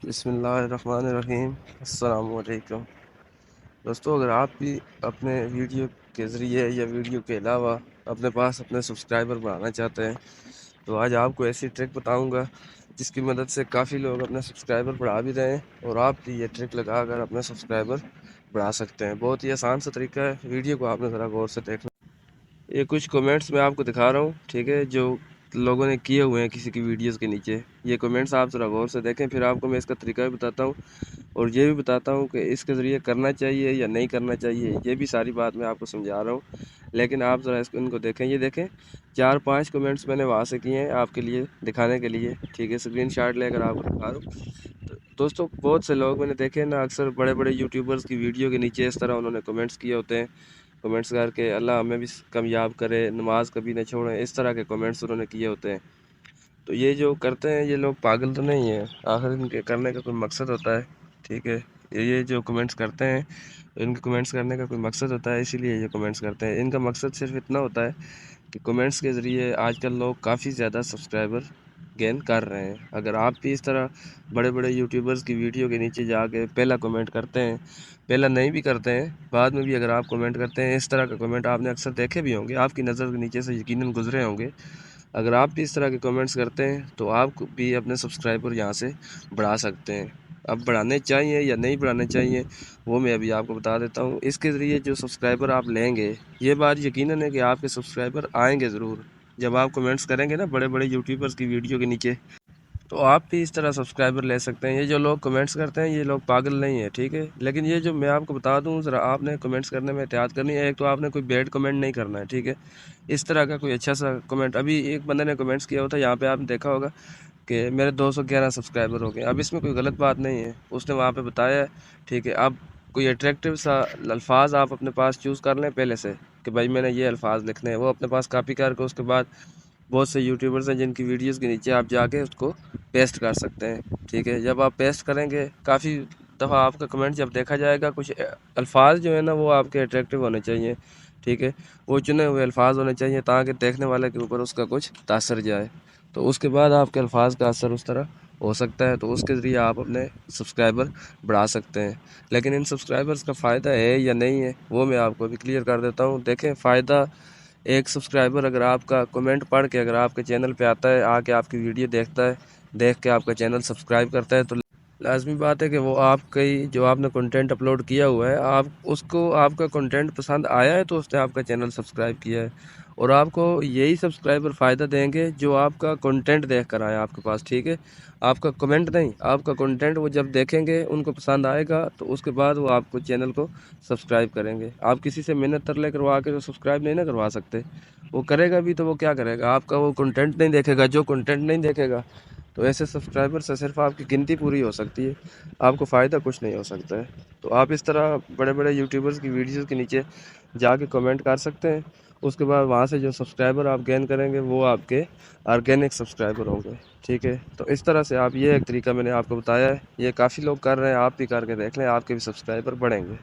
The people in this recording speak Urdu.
بسم اللہ الرحمن الرحیم۔ السلام علیکم دوستو، اگر آپ بھی اپنے ویڈیو کے ذریعے یا ویڈیو کے علاوہ اپنے پاس اپنے سبسکرائبر بڑھانا چاہتے ہیں تو آج آپ کو ایسی ٹرک بتاؤں گا جس کی مدد سے کافی لوگ اپنے سبسکرائبر بڑھا بھی رہے ہیں، اور آپ بھی یہ ٹرک لگا کر اپنے سبسکرائبر بڑھا سکتے ہیں۔ بہت ہی آسان سا طریقہ ہے، ویڈیو کو آپ نے ذرا غور سے دیکھنا۔ یہ کچھ کمنٹس میں آپ کو دکھا رہا ہوں، ٹھیک ہے، جو لوگوں نے کیے ہوئے ہیں کسی کی ویڈیوز کے نیچے۔ یہ کمنٹس آپ ذرا غور سے دیکھیں، پھر آپ کو میں اس کا طریقہ بھی بتاتا ہوں، اور یہ بھی بتاتا ہوں کہ اس کے ذریعے کرنا چاہیے یا نہیں کرنا چاہیے۔ یہ بھی ساری بات میں آپ کو سمجھا رہا ہوں، لیکن آپ ذرا ان کو دیکھیں۔ یہ دیکھیں، 4-5 کمنٹس میں نے وہاں سے کیے ہیں آپ کے لیے دکھانے کے لیے، ٹھیک ہے، اسکرین شاٹ لے کر آپ کو دکھا رہا ہوں۔ تو دوستو، بہت سے لوگ میں نے دیکھے نا، اکثر بڑے بڑے یوٹیوبرز کی ویڈیو کے نیچے اس طرح انہوں نے کمنٹس کیے ہوتے ہیں، کمنٹس کر کے اللہ ہمیں بھی کامیاب کرے، نماز کبھی نہ چھوڑیں، اس طرح کے کمنٹس انہوں نے کیے ہوتے ہیں۔ تو یہ جو کرتے ہیں یہ لوگ پاگل تو نہیں ہیں، آخر ان کے کرنے کا کوئی مقصد ہوتا ہے، ٹھیک ہے۔ یہ جو کمنٹس کرتے ہیں ان کے کمنٹس کرنے کا کوئی مقصد ہوتا ہے، اسی لیے یہ کمنٹس کرتے ہیں۔ ان کا مقصد صرف اتنا ہوتا ہے کہ کمنٹس کے ذریعے آج کل لوگ کافی زیادہ سبسکرائبر گین کر رہے ہیں۔ اگر آپ بھی اس طرح بڑے بڑے یوٹیوبرز کی ویڈیو کے نیچے جا کے پہلا کمنٹ کرتے ہیں، پہلا نہیں بھی کرتے ہیں، بعد میں بھی اگر آپ کمنٹ کرتے ہیں، اس طرح کا کمنٹ آپ نے اکثر دیکھے بھی ہوں گے، آپ کی نظر کے نیچے سے یقیناً گزرے ہوں گے۔ اگر آپ بھی اس طرح کے کمنٹس کرتے ہیں تو آپ کو بھی اپنے سبسکرائبر یہاں سے بڑھا سکتے ہیں۔ اب بڑھانے چاہیے یا نہیں بڑھانے چاہیے وہ میں ابھی آپ کو بتا دیتا ہوں۔ اس کے ذریعے جو سبسکرائبر آپ لیں گے، یہ بات یقیناً ہے کہ آپ کے سبسکرائبر آئیں گے ضرور جب آپ کمنٹس کریں گے نا بڑے بڑے یوٹیوبرز کی ویڈیو کے نیچے، تو آپ بھی اس طرح سبسکرائبر لے سکتے ہیں۔ یہ جو لوگ کمنٹس کرتے ہیں یہ لوگ پاگل نہیں ہیں، ٹھیک ہے، لیکن یہ جو میں آپ کو بتا دوں، ذرا آپ نے کمنٹس کرنے میں احتیاط کرنی ہے۔ ایک تو آپ نے کوئی بیڈ کمنٹ نہیں کرنا ہے، ٹھیک ہے، اس طرح کا کوئی اچھا سا کمنٹ۔ ابھی ایک بندے نے کمنٹس کیا ہوتا ہے، یہاں پہ آپ نے دیکھا ہوگا کہ میرے 211 سبسکرائبر ہو گئے۔ اب اس میں کوئی غلط بات نہیں ہے، اس نے وہاں پہ بتایا ہے، ٹھیک ہے۔ اب کوئی اٹریکٹیو سا الفاظ آپ اپنے پاس چوز کر لیں پہلے سے کہ بھائی میں نے یہ الفاظ لکھنے ہیں، وہ اپنے پاس کاپی کر کے اس کے بعد بہت سے یوٹیوبرز ہیں جن کی ویڈیوز کے نیچے آپ جا کے اس کو پیسٹ کر سکتے ہیں، ٹھیک ہے۔ جب آپ پیسٹ کریں گے، کافی دفعہ آپ کا کمنٹ جب دیکھا جائے گا، کچھ الفاظ جو ہیں نا وہ آپ کے اٹریکٹیو ہونے چاہیے، ٹھیک ہے، وہ چنے ہوئے الفاظ ہونے چاہیے تاکہ دیکھنے والے کے اوپر اس کا کچھ تاثر جائے، تو اس کے بعد آپ کے الفاظ کا اثر اس طرح ہو سکتا ہے، تو اس کے ذریعے آپ اپنے سبسکرائبر بڑھا سکتے ہیں۔ لیکن ان سبسکرائبرز کا فائدہ ہے یا نہیں ہے وہ میں آپ کو ابھی کلیئر کر دیتا ہوں۔ دیکھیں، فائدہ ایک سبسکرائبر اگر آپ کا کمنٹ پڑھ کے اگر آپ کے چینل پہ آتا ہے، آ کے آپ کی ویڈیو دیکھتا ہے، دیکھ کے آپ کا چینل سبسکرائب کرتا ہے، تو لازمی بات ہے کہ وہ آپ کی جو آپ نے کنٹینٹ اپلوڈ کیا ہوا ہے، آپ اس کو آپ کا کنٹینٹ پسند آیا ہے تو اس نے آپ کا چینل سبسکرائب کیا ہے، اور آپ کو یہی سبسکرائبر فائدہ دیں گے جو آپ کا کنٹینٹ دیکھ کر آئے آپ کے پاس، ٹھیک ہے، آپ کا کمنٹ نہیں، آپ کا کنٹینٹ وہ جب دیکھیں گے ان کو پسند آئے گا تو اس کے بعد وہ آپ کو چینل کو سبسکرائب کریں گے۔ آپ کسی سے منت ترلے کروا کے تو سبسکرائب نہیں نہ کروا سکتے، وہ کرے گا بھی تو وہ کیا کرے گا، آپ کا وہ کنٹینٹ نہیں دیکھے گا۔ جو کنٹینٹ نہیں دیکھے گا تو ایسے سبسکرائبر سے صرف آپ کی گنتی پوری ہو سکتی ہے، آپ کو فائدہ کچھ نہیں ہو سکتا ہے۔ تو آپ اس طرح بڑے بڑے یوٹیوبرز کی ویڈیوز کے نیچے جا کے کمنٹ کر سکتے ہیں، اس کے بعد وہاں سے جو سبسکرائبر آپ گین کریں گے وہ آپ کے آرگینک سبسکرائبر ہوں گے، ٹھیک ہے۔ تو اس طرح سے آپ، یہ ایک طریقہ میں نے آپ کو بتایا ہے، یہ کافی لوگ کر رہے ہیں، آپ بھی کر کے دیکھ لیں، آپ کے بھی سبسکرائبر بڑھیں گے۔